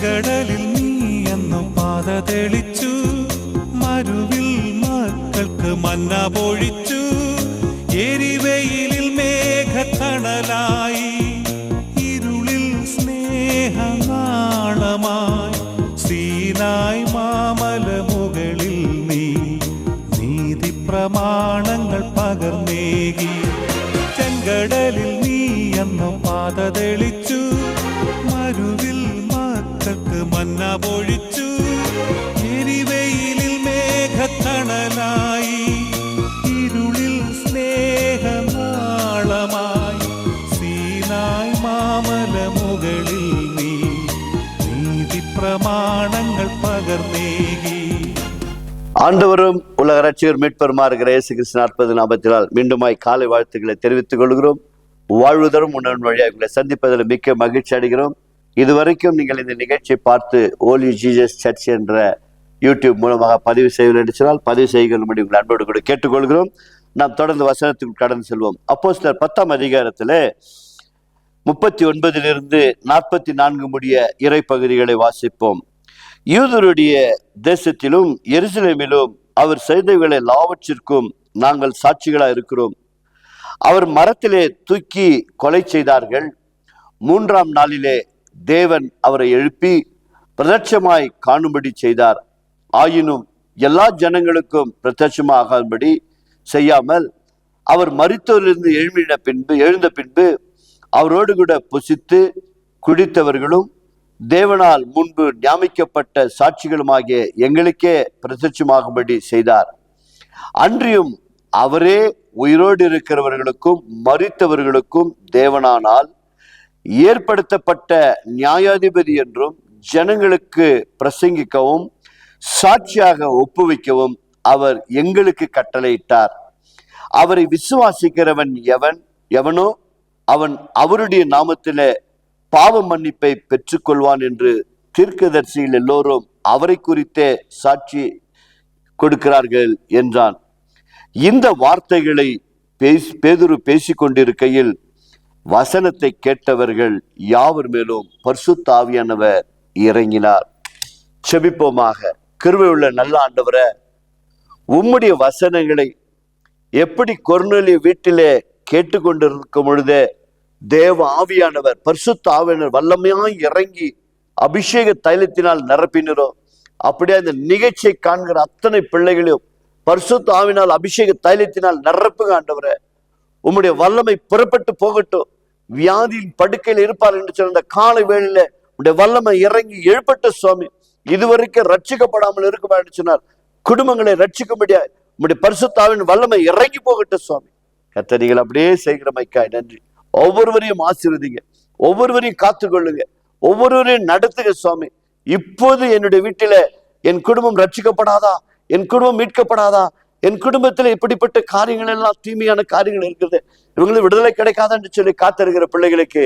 ചെങ്കടലിൽ നീ എന്നും പാത തെളിച്ചു, മരുവിൽ മക്കൾക്ക് മന്ന പൊഴിച്ചു, എരിവെയിലിൽ മേഘത്തണലായി, ഇരുളിൽ സ്നേഹനാളമായി, സീനായ് മാമല മുകളിൽ നീ നീതി പ്രമാണങ്ങൾ പകർന്നേകി. ചെങ്കടലിൽ നീ എന്നും പാത തെളിച്ചു, മരുവിൽ മക്കൾക്ക് മന്ന പൊഴിച്ചു, എരിവെയിലിൽ മേഘത്തണലായി, ഇരുളിൽ സ്നേഹനാളമായി, സീനായ് മാമല മുകളിൽ നീ നീതി പ്രമാണങ്ങൾ பகர்ந்தேகி. ஆண்டவரும் உலக ரட்சகர் மீட்பருமா இருக்கிற இயேசு கிறிஸ்து 40 நாமத்தினால் மீண்டுமாய் காலை வாழ்த்துக்களை தெரிவித்துக் கொள்கிறோம். வாழ்வுதரும் உணர்வு வழியாக உங்களை சந்திப்பதில் மிக்க மகிழ்ச்சி அடைகிறோம். இதுவரைக்கும் நீங்கள் இந்த நிகழ்ச்சியை பார்த்து ஹோலி ஜீசஸ் சர்ச் என்ற யூடியூப் மூலமாக பதிவு செய்யவில்லை என்று சொன்னால் பதிவு செய்யும்படி உங்கள் அன்போடு கூட கேட்டுக்கொள்கிறோம். நாம் தொடர்ந்து வசனத்துக்கு கடந்து செல்வோம். அப்போஸ்தலர் 10ஆம் அதிகாரத்திலே 39 44 முடிய இறை பகுதிகளை வாசிப்போம். யூதருடைய தேசத்திலும் எருசலேமிலும் அவர் செய்தவைகளை எல்லாவற்றிற்கும் நாங்கள் சாட்சிகளாக இருக்கிறோம். அவர் மரத்திலே தூக்கி கொலை செய்தார்கள். 3ஆம் நாளிலே தேவன் அவரை எழுப்பி பிரத்யட்சமாய் காணும்படி செய்தார். ஆயினும் எல்லா ஜனங்களுக்கும் பிரத்யட்சமாகும்படி செய்யாமல் அவர் மரித்தோரிலிருந்து எழுந்த பின்பு அவரோடு கூட புசித்து குடித்தவர்களும் தேவனால் முன்பு நியமிக்கப்பட்ட சாட்சிகளுமாகிய எங்களுக்கே பிரத்யட்சமாகும்படி செய்தார். அன்றியும் அவரே உயிரோடு இருக்கிறவர்களுக்கும் மரித்தவர்களுக்கும் தேவனானால் ஏற்படுத்தப்பட்ட நியாயாதிபதி என்றும் ஜனங்களுக்கு பிரசங்கிக்கவும் சாட்சியாக ஒப்புவிக்கவும் அவர் எங்களுக்கு கட்டளையிட்டார். அவரை விசுவாசிக்கிறவன் எவனோ அவன் அவருடைய நாமத்திலே பாவ மன்னிப்பை பெற்றுக்கொள்வான் என்று தீர்க்கதரிசிகள் எல்லோரும் அவரை குறித்தே சாட்சி கொடுக்கிறார்கள் என்றான். இந்த வார்த்தைகளை பேதுரு பேசிக்கொண்டிருக்கையில் வசனத்தை கேட்டவர்கள் யாவர் மேலும் பரிசுத்த ஆவியானவர் இறங்கினார். செபிப்போமாக. கிருபையுள்ள நல்ல ஆண்டவரே, உம்முடைய வசனங்களை எப்படி கொர்நேலிய வீட்டிலே கேட்டுக்கொண்டிருக்கும் பொழுதே தேவ ஆவியானவர் பரிசுத்த ஆவியானவர் வல்லமையாய் இறங்கி அபிஷேக தைலத்தினால் நிரப்பினரோ, அப்படியே அந்த நிகழ்ச்சியை காண்கிற அத்தனை பிள்ளைகளையும் பரிசுத்த ஆவியினால் அபிஷேக தைலத்தினால் நிரப்புங்க ஆண்டவரே. உம்முடைய வல்லமை புறப்பட்டு போகட்டும். வியாதியின் படுக்கையில் இருப்பார் என்று சொன்ன காலை வேளையில உடைய வல்லமை இறங்கி எழுப்பட்ட சுவாமி. இதுவரைக்கும் ரட்சிக்கப்படாமல் இருக்குமா என்று சொன்னார். குடும்பங்களை ரட்சிக்கும்படியா உம்முடைய பரிசுத்த ஆவியின் வல்லமை இறங்கி போகட்டும் சுவாமி. கர்த்தர் நீங்கள் அப்படியே செய்கிறமைக்காய் நன்றி. ஒவ்வொருவரையும் ஆசீர்வதிங்க, ஒவ்வொருவரையும் காத்துக்கொள்ளுங்க, ஒவ்வொருவரையும் நடத்துங்க சுவாமி. இப்போது என்னுடைய வீட்டில என் குடும்பம் ரட்சிக்கப்படாதா, என் குடும்பம் மீட்கப்படாதா, என் குடும்பத்தில் இப்படிப்பட்ட காரியங்கள் எல்லாம் தீமையான காரியங்கள் இருக்கிறது, இவங்களுக்கு விடுதலை கிடைக்காதா என்று சொல்லி காத்திருக்கிற பிள்ளைகளுக்கு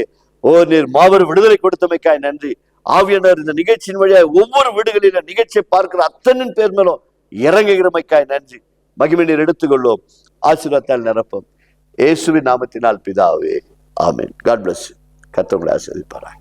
நீர் மாபெரும் விடுதலை கொடுத்தமைக்காய் நன்றி. ஆவியானவர் இந்த நிகழ்ச்சியின் வழியாக ஒவ்வொரு வீடுகளில நிகழ்ச்சியை பார்க்கிற அத்தனை பேர் மேலும் இறங்குகிறமைக்காய் நன்றி. மகிமை நீர் எடுத்துக்கொள்வோம். ஆசீர்வாதத்தால் நிரப்பும். இயேசுவின் நாமத்தினால் பிதாவே, ஆமென். God bless you. கர்த்தர் உங்களை ஆசீர்வதிப்பாராக.